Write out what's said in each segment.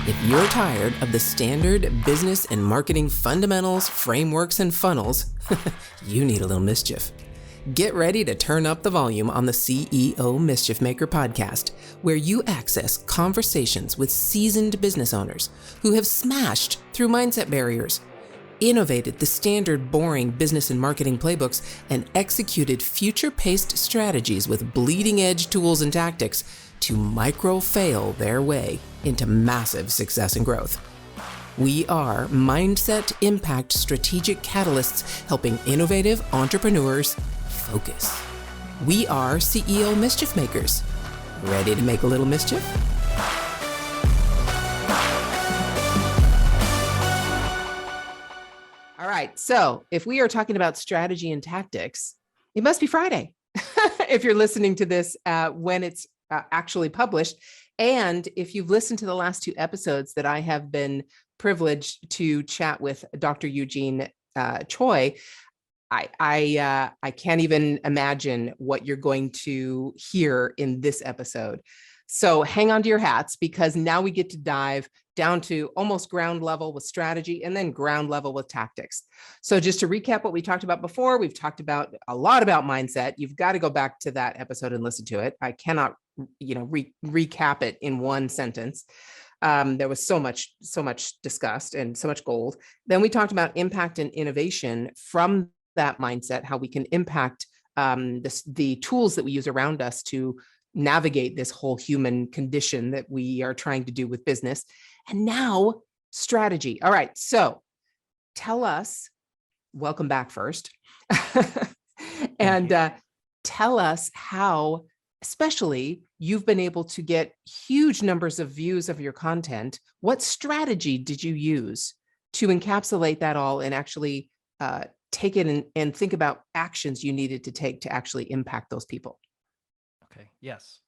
If you're tired of the standard business and marketing fundamentals, frameworks, and funnels, you need a little mischief. Get ready to turn up the volume on the CEO Mischief Maker podcast, where you access conversations with seasoned business owners who have smashed through mindset barriers, innovated the standard boring business and marketing playbooks, and executed future-paced strategies with bleeding-edge tools and tactics to micro-fail their way into massive success and growth. We are Mindset Impact Strategic Catalysts helping innovative entrepreneurs focus. We are CEO Mischief Makers. Ready to make a little mischief? All right, so if we are talking about strategy and tactics, it must be Friday if you're listening to this when it's actually published. And if you've listened to the last two episodes that I have been privileged to chat with Dr. Eugene Choi, I can't even imagine what you're going to hear in this episode. So hang on to your hats, because now we get to dive down to almost ground level with strategy and then ground level with tactics. So just to recap what we talked about before, we've talked about a lot about mindset. You've got to go back to that episode and listen to it. I cannot, recap it in one sentence. There was so much discussed and so much gold. Then we talked about impact and innovation from that mindset, how we can impact the tools that we use around us to navigate this whole human condition that we are trying to do with business. And now strategy. All right. So tell us, welcome back first, and tell us how, especially, you've been able to get huge numbers of views of your content. What strategy did you use to encapsulate that all and actually take it and think about actions you needed to take to actually impact those people? Okay. Yes.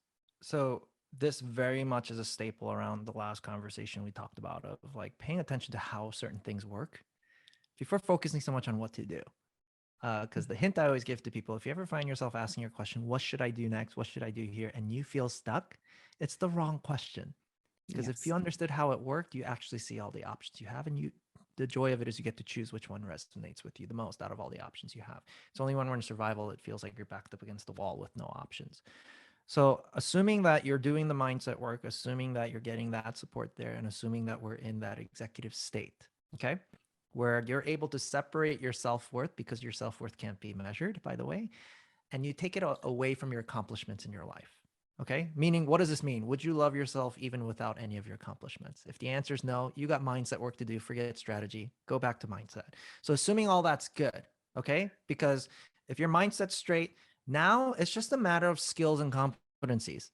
So this very much is a staple around the last conversation we talked about of like paying attention to how certain things work before focusing so much on what to do. Because the hint I always give to people, if you ever find yourself asking your question, what should I do next? What should I do here? And you feel stuck, it's the wrong question. Because if you understood how it worked, you actually see all the options you have, and the joy of it is you get to choose which one resonates with you the most out of all the options you have. It's only when we're in survival, it feels like you're backed up against the wall with no options. So assuming that you're doing the mindset work, assuming that you're getting that support there, and assuming that we're in that executive state, okay, where you're able to separate your self-worth, because your self-worth can't be measured, by the way, and you take it away from your accomplishments in your life. Okay. Meaning, what does this mean? Would you love yourself even without any of your accomplishments? If the answer is no, you got mindset work to do. Forget strategy. Go back to mindset. So assuming all that's good. Okay. Because if your mindset's straight, now it's just a matter of skills and competencies,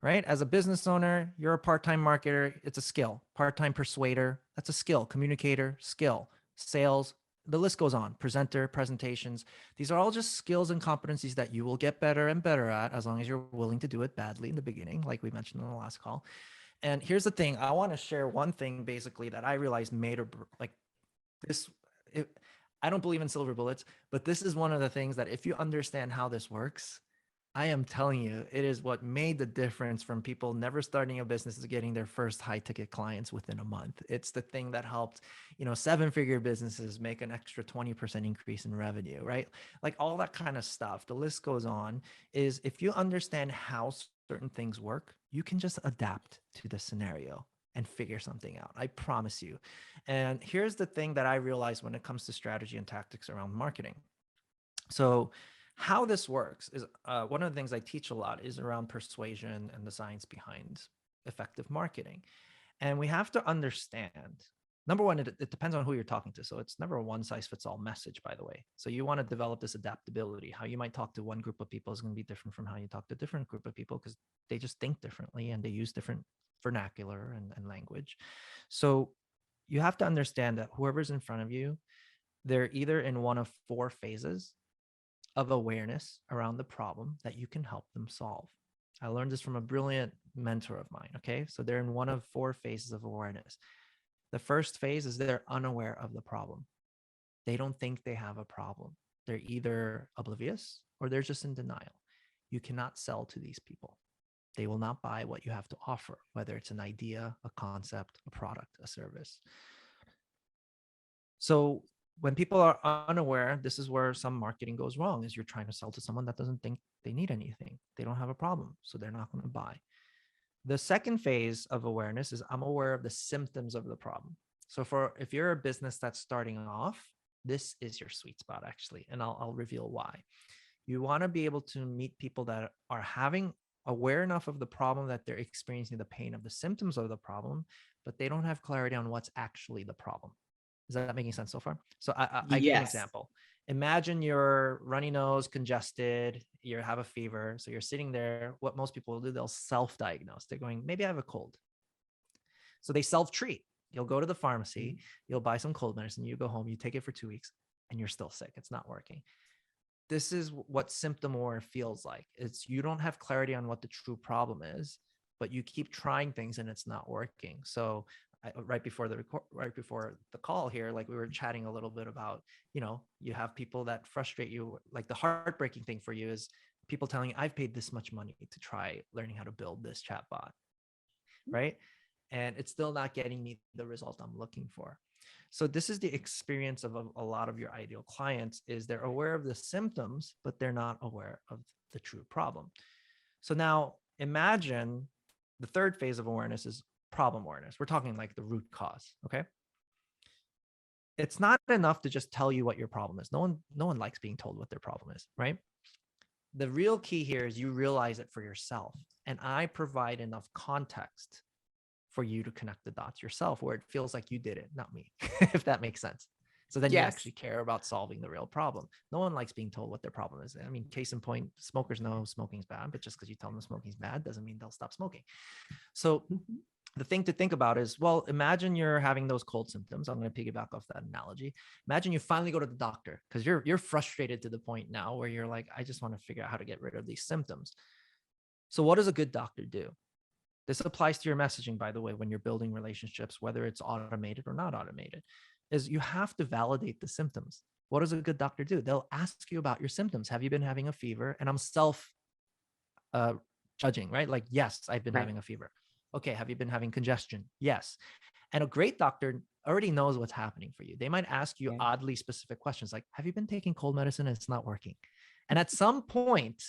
right? As a business owner, you're a part-time marketer. It's a skill. Part-time persuader. That's a skill. Communicator, skill. Sales, the list goes on. Presenter, presentations. These are all just skills and competencies that you will get better and better at as long as you're willing to do it badly in the beginning, like we mentioned in the last call. And here's the thing. I want to share one thing basically that I realized made or like this. I don't believe in silver bullets, but this is one of the things that if you understand how this works, I am telling you, it is what made the difference from people never starting a business to getting their first high ticket clients within a month. It's the thing that helped, 7-figure businesses make an extra 20% increase in revenue, right? Like all that kind of stuff. The list goes on. Is if you understand how certain things work, you can just adapt to the scenario and figure something out. I promise you. And here's the thing that I realized when it comes to strategy and tactics around marketing. So how this works is one of the things I teach a lot is around persuasion and the science behind effective marketing. And we have to understand, number one, it depends on who you're talking to. So it's never a one size fits all message, by the way. So you want to develop this adaptability. How you might talk to one group of people is going to be different from how you talk to a different group of people, because they just think differently and they use different vernacular and language. So you have to understand that whoever's in front of you, they're either in one of 4 phases of awareness around the problem that you can help them solve. I learned this from a brilliant mentor of mine. Okay. So they're in one of 4 phases of awareness. The first phase is they're unaware of the problem. They don't think they have a problem. They're either oblivious or they're just in denial. You cannot sell to these people. They will not buy what you have to offer, whether it's an idea, a concept, a product, a service. So when people are unaware, this is where some marketing goes wrong, is you're trying to sell to someone that doesn't think they need anything. They don't have a problem, so they're not going to buy. The second phase of awareness is I'm aware of the symptoms of the problem. So if you're a business that's starting off, this is your sweet spot actually, and I'll reveal why. You want to be able to meet people that are having aware enough of the problem that they're experiencing the pain of the symptoms of the problem, but they don't have clarity on what's actually the problem. Is that making sense so far? So I give an Yes. example. Imagine you're runny nose, congested, you have a fever. So you're sitting there. What most people will do, they'll self-diagnose. They're going, maybe I have a cold. So they self-treat. You'll go to the pharmacy, you'll buy some cold medicine, you go home, you take it for 2 weeks, and you're still sick. It's not working. This is what symptom aware feels like. It's you don't have clarity on what the true problem is, but you keep trying things and it's not working. So right before the call here, like we were chatting a little bit about, you have people that frustrate you. Like the heartbreaking thing for you is people telling you, I've paid this much money to try learning how to build this chatbot, right? And it's still not getting me the result I'm looking for. So this is the experience of a lot of your ideal clients, is they're aware of the symptoms, but they're not aware of the true problem. So now imagine the third phase of awareness is problem awareness. We're talking like the root cause. Okay. It's not enough to just tell you what your problem is. No one likes being told what their problem is, right? The real key here is you realize it for yourself. And I provide enough context for you to connect the dots yourself, where it feels like you did it, not me, if that makes sense. So then you actually care about solving the real problem. No one likes being told what their problem is. I mean, case in point, smokers know smoking's bad, but just because you tell them smoking's bad doesn't mean they'll stop smoking. So the thing to think about is, well, imagine you're having those cold symptoms. I'm going to piggyback off that analogy. Imagine you finally go to the doctor because you're frustrated to the point now where you're like, I just want to figure out how to get rid of these symptoms. So what does a good doctor do? This applies to your messaging, by the way, when you're building relationships, whether it's automated or not automated, is you have to validate the symptoms. What does a good doctor do? They'll ask you about your symptoms. Have you been having a fever? And I'm judging, right? Like, yes, I've been having a fever. Okay. Have you been having congestion? Yes. And a great doctor already knows what's happening for you. They might ask you oddly specific questions like, have you been taking cold medicine and it's not working? And at some point,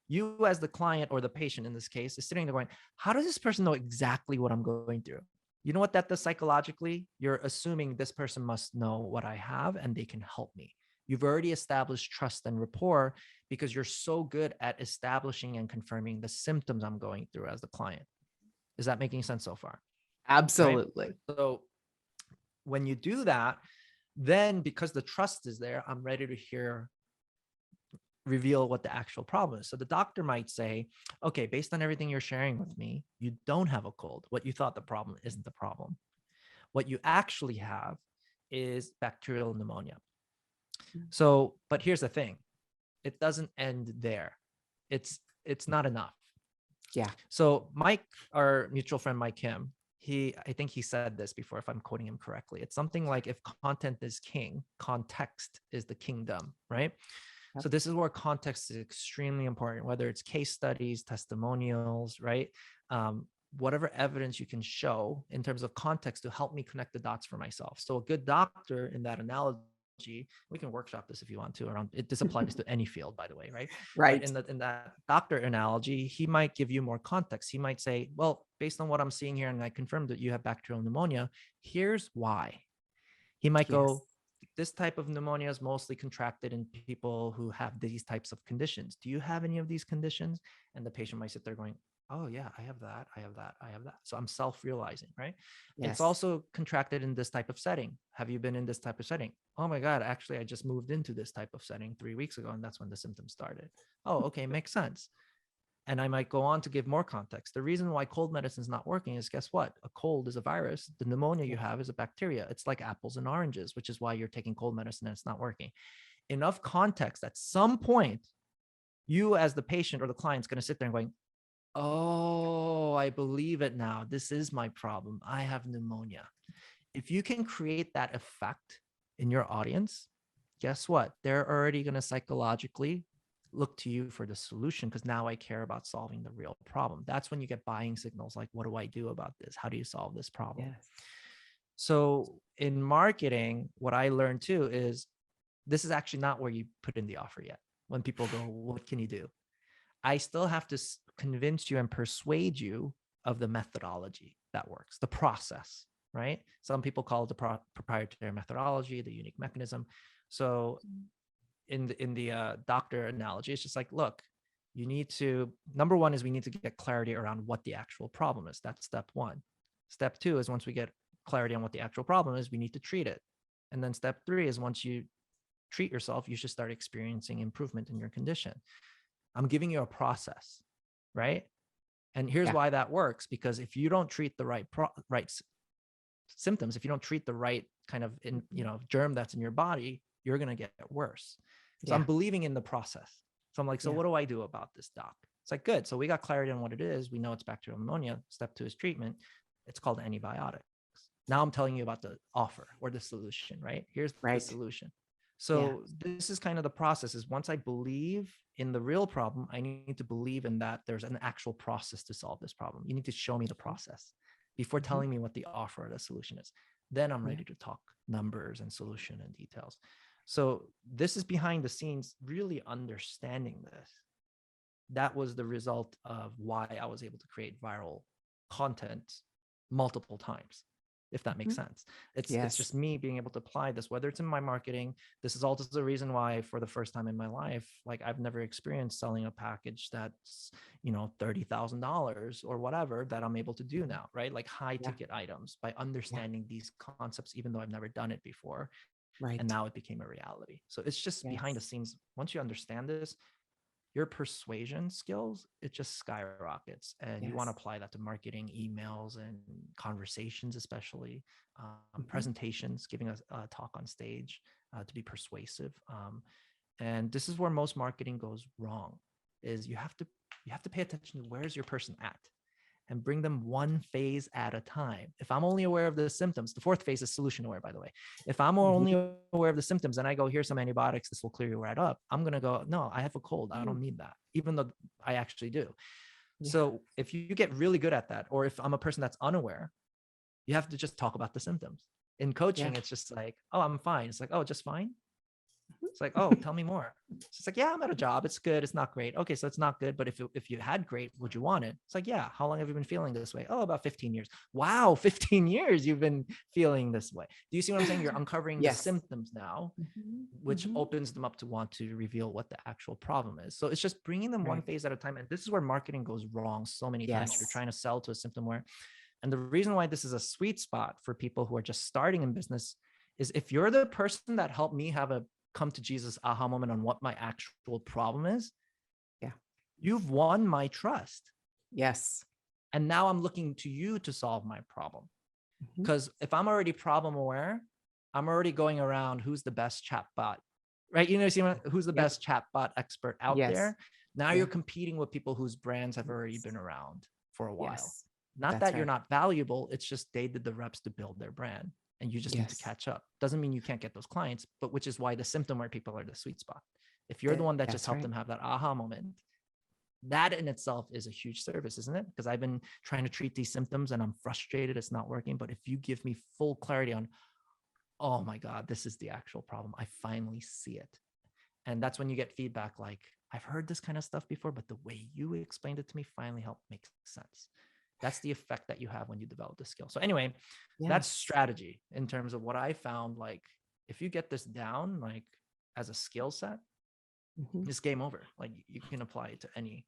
you as the client or the patient in this case is sitting there going, how does this person know exactly what I'm going through? You know what that does psychologically? You're assuming this person must know what I have and they can help me. You've already established trust and rapport because you're so good at establishing and confirming the symptoms I'm going through as the client. Is that making sense so far? Absolutely. Right? So when you do that, then because the trust is there, I'm ready to reveal what the actual problem is. So the doctor might say, okay, based on everything you're sharing with me, you don't have a cold. What you thought the problem isn't the problem. What you actually have is bacterial pneumonia. So, but here's the thing. It doesn't end there. It's not enough. Yeah. So Mike, our mutual friend, Mike Kim, I think he said this before, if I'm quoting him correctly. It's something like, if content is king, context is the kingdom, right? So this is where context is extremely important, whether it's case studies, testimonials, right? Whatever evidence you can show in terms of context to help me connect the dots for myself. So a good doctor in that analogy, we can workshop this if you want to around it. This applies to any field, by the way, right? Right. But in that doctor analogy, he might give you more context. He might say, well, based on what I'm seeing here, and I confirmed that you have bacterial pneumonia, here's why. He might go, this type of pneumonia is mostly contracted in people who have these types of conditions. Do you have any of these conditions? And the patient might sit there going, oh yeah, I have that. I have that. I have that. So I'm self-realizing, right? Yes. It's also contracted in this type of setting. Have you been in this type of setting? Oh my God, actually, I just moved into this type of setting 3 weeks ago. And that's when the symptoms started. Oh, okay. Makes sense. And I might go on to give more context. The reason why cold medicine is not working is, guess what? A cold is a virus. The pneumonia you have is a bacteria. It's like apples and oranges, which is why you're taking cold medicine and it's not working. Enough context. At some point, you as the patient or the client is going to sit there and going, oh, I believe it now. This is my problem. I have pneumonia. If you can create that effect in your audience, guess what? They're already going to psychologically look to you for the solution because now I care about solving the real problem. That's when you get buying signals like, what do I do about this? How do you solve this problem? Yes. So in marketing, what I learned too is this is actually not where you put in the offer yet. When people go, what can you do? I still have to convince you and persuade you of the methodology that works, the process, right? Some people call it the proprietary methodology, the unique mechanism. So in the doctor analogy, it's just like, look, you need to, number one is we need to get clarity around what the actual problem is. That's step one. Step two is once we get clarity on what the actual problem is, we need to treat it. And then step three is once you treat yourself, you should start experiencing improvement in your condition. I'm giving you a process, right? And here's why that works, because if you don't treat the right symptoms, if you don't treat the right kind of germ that's in your body, you're going to get worse. So I'm believing in the process. So I'm like, so what do I do about this, doc? It's like, good. So we got clarity on what it is. We know it's bacterial pneumonia. Step two is treatment. It's called antibiotics. Now I'm telling you about the offer or the solution, right? Here's the solution. So this is kind of the process. Is once I believe in the real problem, I need to believe in that there's an actual process to solve this problem. You need to show me the process before telling me what the offer or the solution is. Then I'm ready to talk numbers and solution and details. So this is behind the scenes, really understanding this. That was the result of why I was able to create viral content multiple times, if that makes sense. It's just me being able to apply this, whether it's in my marketing. This is also the reason why for the first time in my life, like I've never experienced selling a package that's, $30,000 or whatever that I'm able to do now, right? Like high ticket items by understanding these concepts, even though I've never done it before. Right. And now it became a reality. So it's just behind the scenes. Once you understand this, your persuasion skills, it just skyrockets. And you want to apply that to marketing, emails, and conversations, especially presentations, giving a talk on stage to be persuasive. And this is where most marketing goes wrong, is you have to pay attention to where's your person at and bring them one phase at a time. If I'm only aware of the symptoms, the fourth phase is solution aware, by the way. If I'm only aware of the symptoms and I go, here's some antibiotics, this will clear you right up, I'm going to go, no, I have a cold. I don't need that, even though I actually do. So if you get really good at that, or if I'm a person that's unaware, you have to just talk about the symptoms. In coaching, it's just like, oh, I'm fine. It's like, oh, just fine. It's like, oh, tell me more. It's like, yeah, I'm at a job. It's good. It's not great. Okay, so it's not good. But if you had great, would you want it? It's like, yeah. How long have you been feeling this way? Oh, about 15 years. Wow, 15 years you've been feeling this way. Do you see what I'm saying? You're uncovering the symptoms now, which opens them up to want to reveal what the actual problem is. So it's just bringing them one phase at a time. And this is where marketing goes wrong so many times. You're trying to sell to a symptom where, and the reason why this is a sweet spot for people who are just starting in business is if you're the person that helped me have a come to Jesus aha moment on what my actual problem is, you've won my trust. And now I'm looking to you to solve my problem. Because if I'm already problem aware, I'm already going around who's the best chatbot, right? Who's the best chatbot expert out there. Now you're competing with people whose brands have already been around for a while. Not that you're not valuable. It's just they did the reps to build their brand. And you just need to catch up. Doesn't mean you can't get those clients, but which is why the symptom where people are the sweet spot. If you're the one that just helped them have that aha moment, that in itself is a huge service, isn't it? Because I've been trying to treat these symptoms and I'm frustrated it's not working. But if you give me full clarity on, oh my God, this is the actual problem, I finally see it. And that's when you get feedback like, I've heard this kind of stuff before, but the way you explained it to me finally helped make sense. That's the effect that you have when you develop the skill. So anyway, that's strategy in terms of what I found. Like, if you get this down, like as a skill set, it's game over. Like you can apply it to any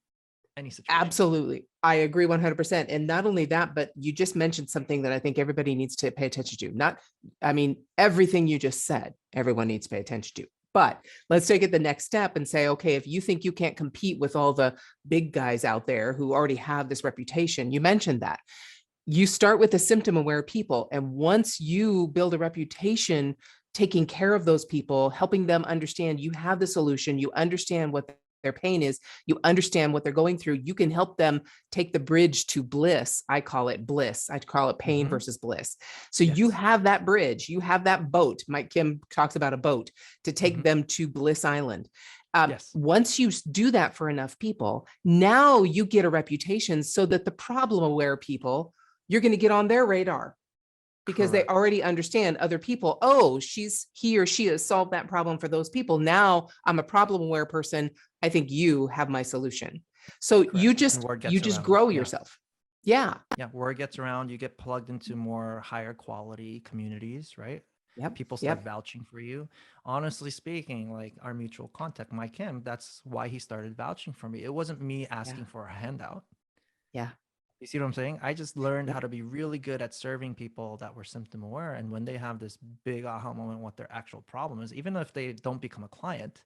situation. Absolutely. I agree 100%. And not only that, but you just mentioned something that I think everybody needs to pay attention to. Everything you just said, everyone needs to pay attention to. But let's take it the next step and say, okay, if you think you can't compete with all the big guys out there who already have this reputation, you mentioned that. You start with the symptom aware people. And once you build a reputation, taking care of those people, helping them understand you have the solution, you understand what their pain is, you understand what they're going through, you can help them take the bridge to bliss. I call it bliss. I call it pain versus bliss. So you have that bridge, you have that boat. Mike Kim talks about a boat to take them to Bliss Island. Yes. Once you do that for enough people, now you get a reputation so that the problem aware people, you're going to get on their radar because they Correct. already understand other people. Oh, he or she has solved that problem for those people. Now I'm a problem aware person. I think you have my solution. So Correct. And word you gets just around. grow Yeah. yourself. Yeah. Yeah. Word gets around. You get plugged into more higher quality communities, right? Yep. People start Yep. vouching for you. Honestly speaking, like our mutual contact, Mike Kim, that's why he started vouching for me. It wasn't me Yeah. asking for a handout. Yeah. You see what I'm saying? I just learned Yep. how to be really good at serving people that were symptom aware. And when they have this big aha moment, what their actual problem is, even if they don't become a client,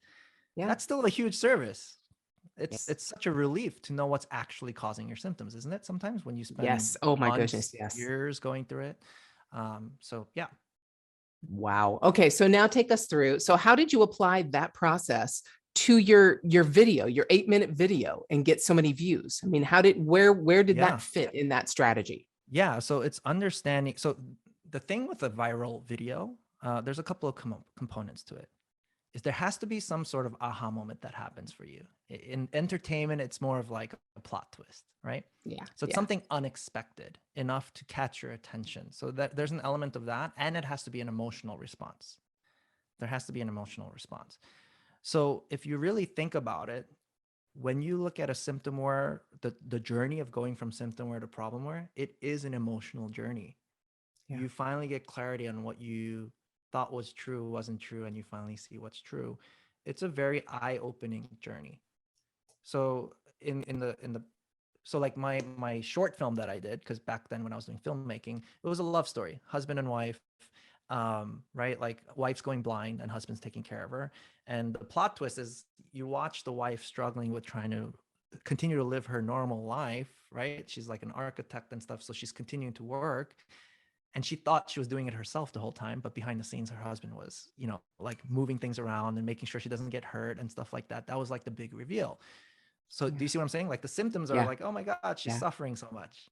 Yeah. that's still a huge service. Yes. It's such a relief to know what's actually causing your symptoms, isn't it? Sometimes when you spend Yes. Oh my goodness. months, Yes. years going through it. So yeah, Wow. Okay. So now take us through. So how did you apply that process to your video, your 8-minute video, and get so many views? I mean, where did that yeah, fit in that strategy? yeah. So it's understanding. So the thing with a viral video, there's a couple of components to it. Is there has to be some sort of aha moment that happens for you. In entertainment, it's more of like a plot twist, right? Yeah. So it's Yeah. something unexpected enough to catch your attention. So that there's an element of that, and it has to be an emotional response. There has to be an emotional response. So if you really think about it, when you look at a symptom aware, the journey of going from symptom aware to problem aware, it is an emotional journey. Yeah. You finally get clarity on what you thought was true wasn't true, and you finally see what's true. It's a very eye-opening journey. So in the so like my short film that I did, because back then when I was doing filmmaking, it was a love story, husband and wife, right? Like wife's going blind and husband's taking care of her. And the plot twist is you watch the wife struggling with trying to continue to live her normal life, right? She's like an architect and stuff, so she's continuing to work, and she thought she was doing it herself the whole time, but behind the scenes her husband was, like moving things around and making sure she doesn't get hurt and stuff like that. That was like the big reveal. So do Yeah. you see what I'm saying? Like the symptoms are Yeah. like, oh my God, she's Yeah. suffering so much.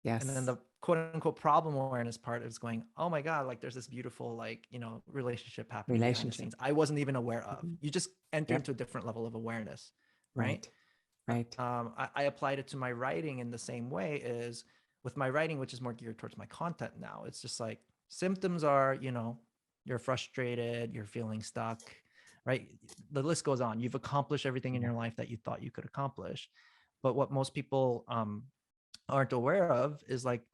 And then Yes. the quote unquote problem awareness part is going, oh my God, like there's this beautiful, like, relationship happening behind the Relationship. scenes I wasn't even aware of. Mhm. You just enter Yep. into a different level of awareness, right? Right. Right. I applied it to my writing in the same way. Is with my writing, which is more geared towards my content now. It's just like symptoms are, you're frustrated, you're feeling stuck, right? The list goes on. You've accomplished everything in Yeah. your life that you thought you could accomplish. But what most people aren't aware of is like,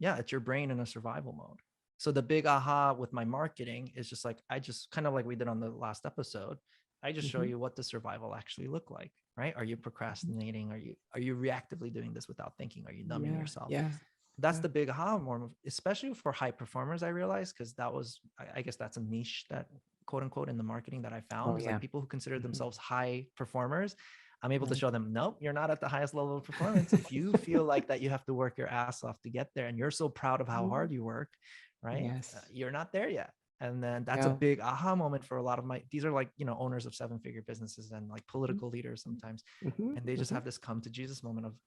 yeah, it's your brain in a survival mode. So the big aha with my marketing is just like, I just kind of like we did on the last episode, I just show Mhm. you what does survival actually look like, right? Are you Mhm. procrastinating? Are you reactively doing this without thinking? Are you numbing Yeah. yourself? Yeah. That's Yeah. the big aha more, especially for high performers, I realized, because that was, I guess that's a niche that quote unquote in the marketing that I found Oh is like yeah. people who consider Mhm. themselves high performers. I'm able to Right. show them, nope, you're not at the highest level of performance. If you feel like that you have to work your ass off to get there and you're so proud of how hard Mhm. you work, right? Yes. You're not there yet. And then that's a Yeah. big aha moment for a lot of these are like, owners of 7-figure businesses and like Mhm. political leaders sometimes. Mhm. And they just Mhm. have this come to Jesus moment of,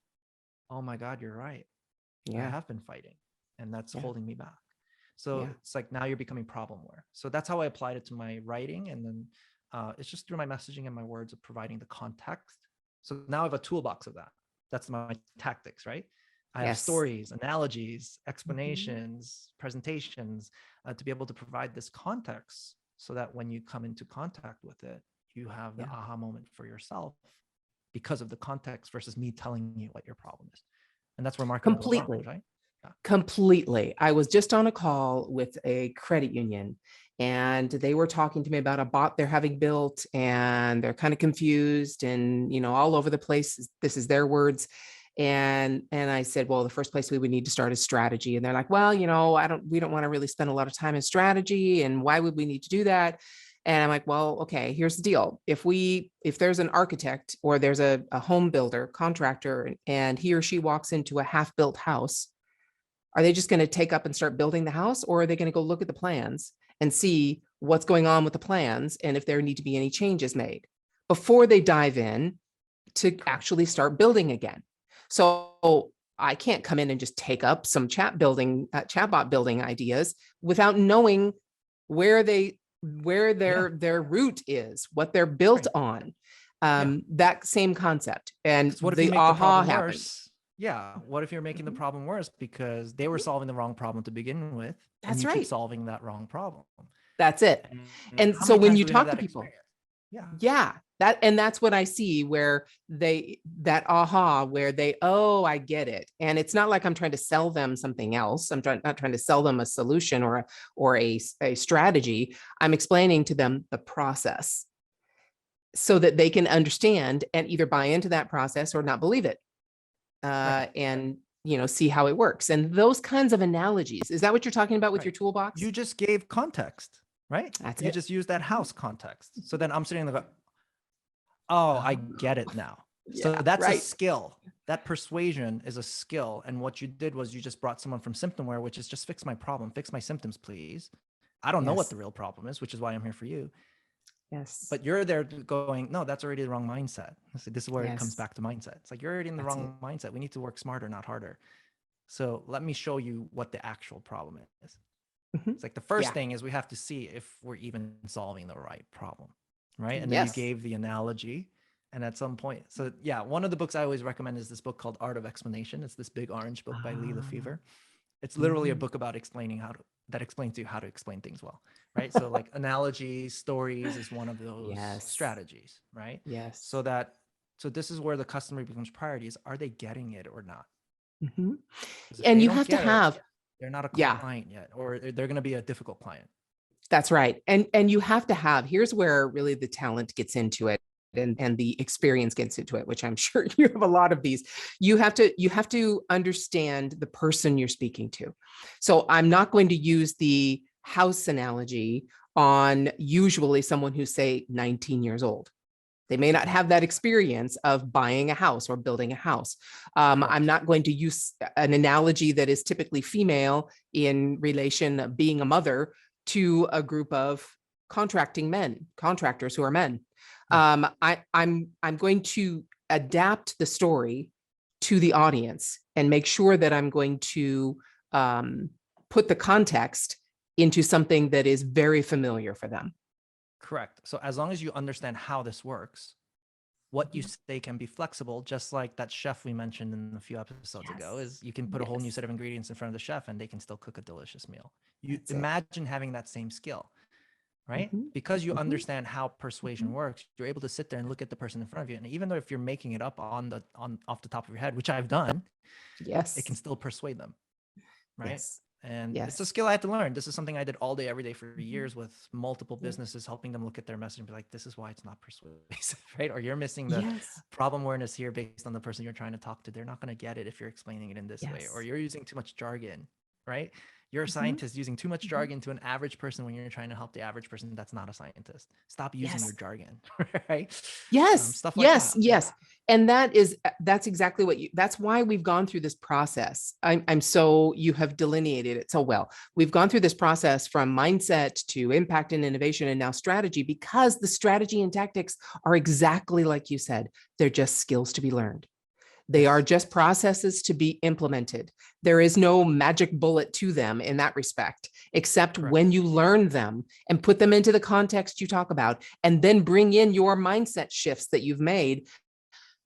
oh my God, you're right. I Yeah. have been fighting and that's Yeah. holding me back. So Yeah. it's like now you're becoming problem aware. So that's how I applied it to my writing. And then it's just through my messaging and my words of providing the context. So now I have a toolbox of that. That's my tactics, right? I have Yes. stories, analogies, Mhm. explanations, presentations to be able to provide this context so that when you come into contact with it, you have the Yeah. aha moment for yourself because of the context versus me telling you what your problem is. And that's where marketing goes wrong, Completely. right? Yeah. Completely. I was just on a call with a credit union and they were talking to me about a bot they're having built and they're kind of confused and all over the place. This is their words. And I said, well, the first place we would need to start is strategy. And they're like, well, we don't want to really spend a lot of time in strategy. And why would we need to do that? And I'm like, well, okay, here's the deal. If there's an architect or there's a home builder contractor and he or she walks into a half-built house, are they just going to take up and start building the house, or are they going to go look at the plans and see what's going on with the plans and if there need to be any changes made before they dive in to Correct. actually start building again? So I can't come in and just take up some chatbot building ideas without knowing where they where Yeah. their root is, what they're built Right. on. Yeah. That same concept. And Because what if you the make the aha problem happens. worse? Yeah. What if you're making the Mhm. problem worse because they were Mhm. solving the wrong problem to begin with, and That's you keep right. solving that wrong problem? That's it. And And how so many when times you do we have talk to that people, experience? Yeah. yeah, that's what I see where that aha, where oh, I get it. And it's not like I'm trying to sell them something else. Not trying to sell them a solution or a strategy. I'm explaining to them the process so that they can understand and either buy into that process or not believe it. Right. And see how it works. And those kinds of analogies. Is that what you're talking about with Right. your toolbox? You just gave context, right? That's You it. just used that Mhm. house context. So then I'm sitting there going, oh, I Oh, get it now. So yeah, that's a right. skill. That persuasion is a skill. And what you did was you just brought someone from symptomware, which is just fix my problem, fix my symptoms, please. I don't know what Yes. the real problem is, which is why I'm here for you. Yes. But you're there going, no, that's already the wrong mindset. This is where it comes Yes. back to mindset. It's like you're already in the That's it. wrong mindset. We need to work smarter, not harder. So let me show you what the actual problem is. Mhm. It's like the first Yeah. thing is we have to see if we're even solving the right problem, right? And then you Yes. gave the analogy. And at some point, so yeah, one of the books I always recommend is this book called Art of Explanation. It's this big orange book by Lee Ah, Lefevre. It's literally a mhm. book about explaining that explains to you how to explain things well, right? So like analogies, stories is one of those Yes. strategies, right? Yes. So this is where the customer becomes priority is, are they getting it or not? Mhm. Because if And they you don't have to get it, have, they're not a yeah, client yet, or they're going to be a difficult client. that's right. And you have to have, here's where really the talent gets into it. And the experience gets into it, which I'm sure you have a lot of these. You have to understand the person you're speaking to. So I'm not going to use the house analogy on usually someone who's say 19 years old. They may not have that experience of buying a house or building a house. I'm Correct. not going to use an analogy that is typically female in relation of being a mother to a group of contractors who are men. Yeah. I'm going to adapt the story to the audience and make sure that I'm going to um, put the context into something that is very familiar for them. Correct. So as long as you understand how this works, what you say can be flexible, just like that chef we mentioned in a few episodes Yes. ago, is you can put a whole new Yes. set of ingredients in front of the chef and they can still cook a delicious meal. You That's it. imagine having that same skill, right? Mhm. Because you Mhm. understand how persuasion Mhm. works, you're able to sit there and look at the person in front of you. And even though if you're making it up on off the top of your head, which I've done, it can Yes. still persuade them, right? Yes. And it's a Yes. skill I had to learn. This is something I did all day, every day for Mhm. years with multiple Yeah. businesses, helping them look at their message and be like, this is why it's not persuasive, right? Or you're missing the Yes. problem awareness here based on the person you're trying to talk to. They're not going to get it if you're explaining it in this way, or Yes. you're using too much jargon, right? You're a Mhm. scientist using too much Mhm. jargon to an average person when you're trying to help the average person that's not a scientist. Stop using your Yes. jargon, right? Yes. Stuff like Yes. that. Yeah. Yes. And that's exactly that's why we've gone through this process. I'm so you have delineated it so well. We've gone through this process from mindset to impact and innovation and now strategy, because the strategy and tactics are exactly like you said. They're just skills to be learned. They are Yes. just processes to be implemented. There is no magic bullet to them in that respect, except Correct. when you learn them and put them into the context you talk about, and then bring in your mindset shifts that you've made.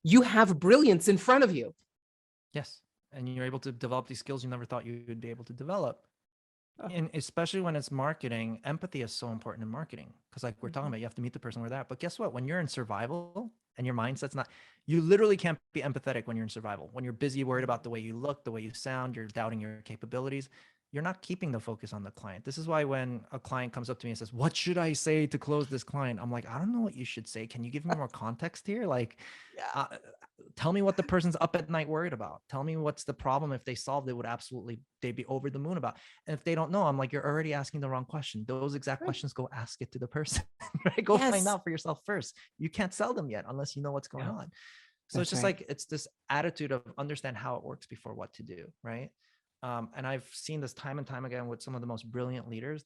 You have brilliance in front of you. Yes. And you're able to develop these skills you never thought you would be able to develop. Oh, And especially when it's marketing, empathy is so important in marketing. Because like we're talking mhm. about, you have to meet the person where they're at. But guess what? When you're in survival and your mindset's not, you literally can't be empathetic when you're in survival. When you're busy, worried about the way you look, the way you sound, you're doubting your capabilities, you're not keeping the focus on the client. This is why when a client comes up to me and says, what should I say to close this client? I'm like, I don't know what you should say. Can you give me more context here? Like, Yeah. uh, tell me what the person's up at night worried about. Tell me what's the problem. If they solved it, would absolutely, they'd be over the moon about. And if they don't know, I'm like, you're already asking the wrong question. Those exact Right. questions, go ask it to the person, right? Go find Yes. out for yourself first. You can't sell them yet unless you know what's going No, on. So it's that's just right. like, it's this attitude of understand how it works before what to do, right? And I've seen this time and time again with some of the most brilliant leaders.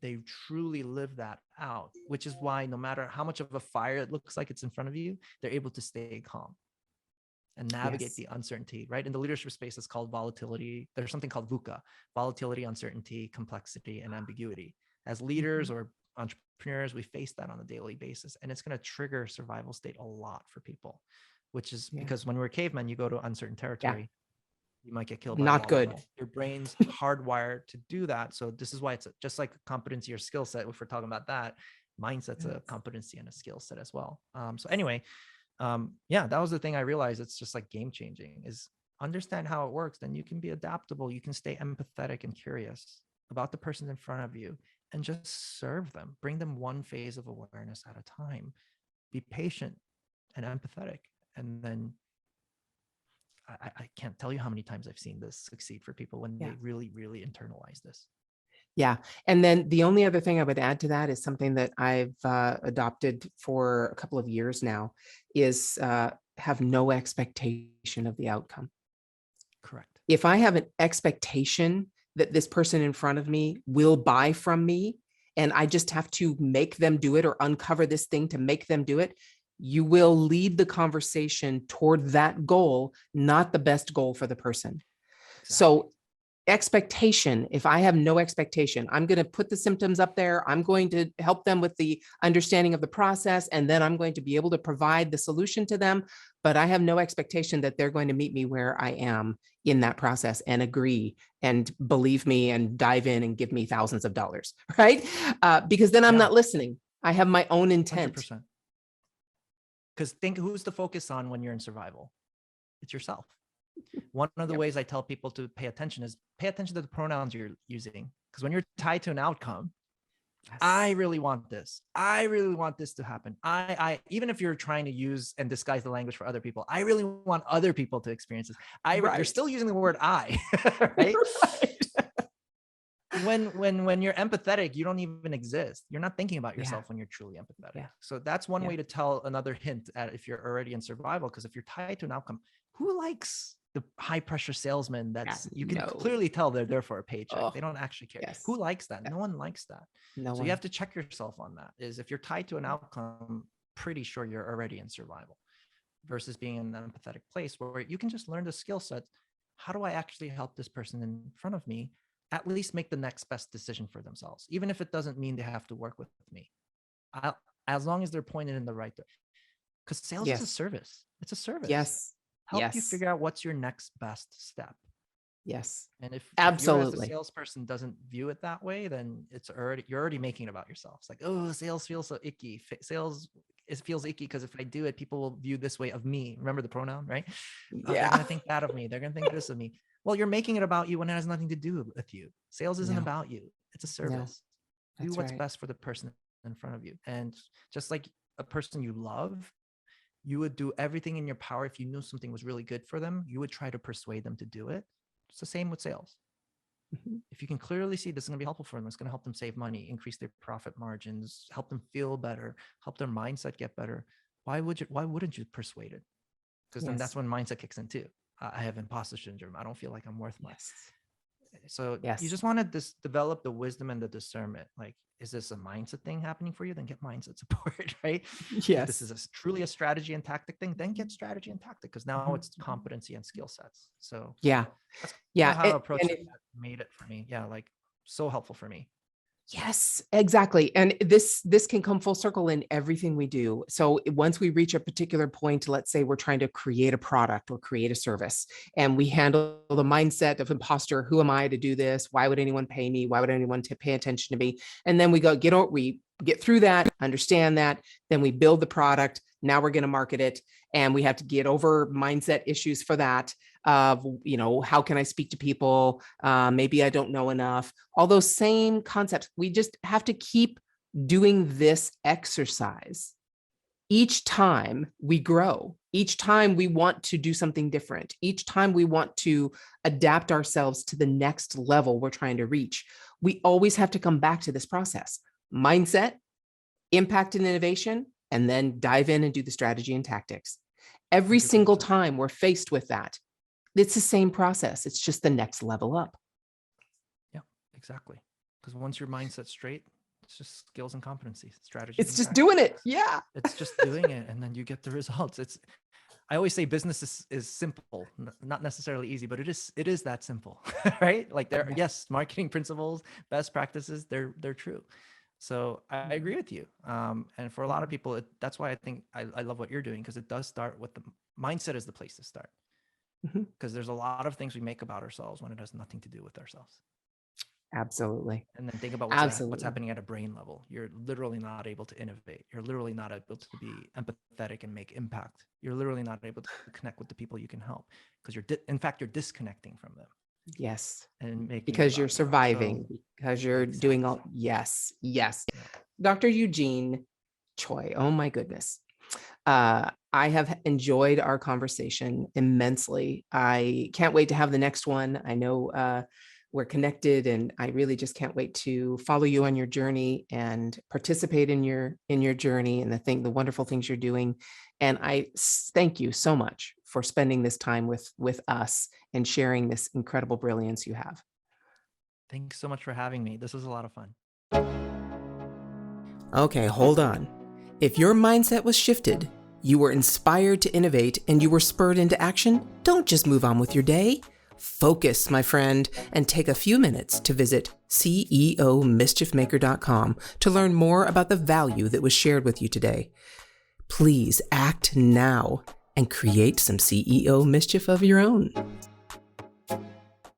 They truly live that out, which is why no matter how much of a fire it looks like it's in front of you, they're able to stay calm and navigate Yes. the uncertainty, right? In the leadership space, it's called volatility. There's something called VUCA, volatility, uncertainty, complexity, and ambiguity. As leaders Mhm. or entrepreneurs, we face that on a daily basis, and it's going to trigger survival state a lot for people, which is because when we're cavemen, you go to uncertain territory, you might get killed by a Not wild good. animal. Your brain's hardwired to do that. So this is why it's just like a competency or skill set. If we're talking about that, mindset's a competency and a skill set as well. So anyway, that was the thing I realized. It's just like game changing is understand how it works. Then you can be adaptable. You can stay empathetic and curious about the person in front of you and just serve them. Bring them one phase of awareness at a time. Be patient and empathetic. And then I can't tell you how many times I've seen this succeed for people when they really, really internalize this. Yeah. And then the only other thing I would add to that is something that I've adopted for a couple of years now is have no expectation of the outcome. Correct. If I have an expectation that this person in front of me will buy from me, and I just have to make them do it or uncover this thing to make them do it, you will lead the conversation toward that goal, not the best goal for the person. Exactly. So expectation, if I have no expectation, I'm going to put the symptoms up there. I'm going to help them with the understanding of the process, and then I'm going to be able to provide the solution to them. But I have no expectation that they're going to meet me where I am in that process and agree and believe me and dive in and give me thousands of dollars, right? Because then I'm not listening. I have my own intent. 100%. Because think, who's the focus on when you're in survival? It's yourself. One of the ways I tell people to pay attention is pay attention to the pronouns you're using. Because when you're tied to an outcome, I really want this. I really want this to happen. I even if you're trying to use and disguise the language for other people, I really want other people to experience this. You're still using the word I, right? When you're empathetic, you don't even exist. You're not thinking about yourself when you're truly empathetic. So that's one way to tell another hint at if you're already in survival. Because if you're tied to an outcome, who likes the high pressure salesman you can clearly tell they're there for a paycheck. They don't actually care. Who likes that? No one likes that. So you have to check yourself on that. Is if you're tied to an outcome, pretty sure you're already in survival versus being in an empathetic place where you can just learn the skill sets. How do I actually help this person in front of me at least make the next best decision for themselves, even if it doesn't mean they have to work with me, as long as they're pointed in the right direction. Because sales is a service. It's a service. Help you figure out what's your next best step. And if you as a salesperson doesn't view it that way, then you're already making it about yourself. It's like, oh, sales feels so icky. It feels icky because if I do it, people will view this way of me. Remember the pronoun, right? They're going to think bad of me. They're going to think this of me. Well, you're making it about you when it has nothing to do with you. Sales isn't about you. It's a service. Do what's best for the person in front of you. And just like a person you love, you would do everything in your power. If you knew something was really good for them, you would try to persuade them to do it. It's the same with sales. If you can clearly see this is going to be helpful for them, it's going to help them save money, increase their profit margins, help them feel better, help their mindset get better. Why wouldn't you persuade it? Because then that's when mindset kicks in too. I have imposter syndrome. I don't feel like I'm worth much. So you just want to develop the wisdom and the discernment. Like, is this a mindset thing happening for you? Then get mindset support, right? If this is truly a strategy and tactic thing, then get strategy and tactic, because now it's competency and skill sets. So that's how I approach it. That made it for me. Like so helpful for me. Yes, exactly. And this can come full circle in everything we do. So once we reach a particular point, let's say we're trying to create a product or create a service, and we handle the mindset of imposter. Who am I to do this? Why would anyone pay me? Why would anyone pay attention to me? And then we get through that, understand that, then we build the product. Now we're going to market it, and we have to get over mindset issues for that. How can I speak to people? Maybe I don't know enough. All those same concepts. We just have to keep doing this exercise. Each time we grow, each time we want to do something different, each time we want to adapt ourselves to the next level we're trying to reach, we always have to come back to this process. Mindset, impact and innovation, and then dive in and do the strategy and tactics. Every 100%. Single time we're faced with that, it's the same process. It's just the next level up. Yeah, exactly. Because once your mindset's straight, it's just skills and competencies, strategy. It's just doing it. Yeah. It's just doing it. And then you get the results. I always say business is simple, not necessarily easy, but it is that simple, right? Like marketing principles, best practices, they're true. So I agree with you. And for a lot of people, that's why I think I love what you're doing, because it does start with the mindset is the place to start. Mhm. Because there's a lot of things we make about ourselves when it has nothing to do with ourselves. Absolutely. And then think about what's Absolutely. happening at a brain level. You're literally not able to innovate. You're literally not able to be empathetic and make impact. You're literally not able to connect with the people you can help, because in fact, you're disconnecting from them Yes. and making it Because you're about you. So surviving, because you're doing all, exactly. yes, yes. Yeah. Dr. Eugene Choi, oh my goodness. I have enjoyed our conversation immensely. I can't wait to have the next one. I know we're connected, and I really just can't wait to follow you on your journey and participate in your journey and the wonderful things you're doing. And I thank you so much for spending this time with us and sharing this incredible brilliance you have. Thanks so much for having me. This was a lot of fun. Okay, hold on. If your mindset was shifted, you were inspired to innovate, and you were spurred into action, don't just move on with your day. Focus, my friend, and take a few minutes to visit ceomischiefmaker.com to learn more about the value that was shared with you today. Please act now and create some CEO mischief of your own.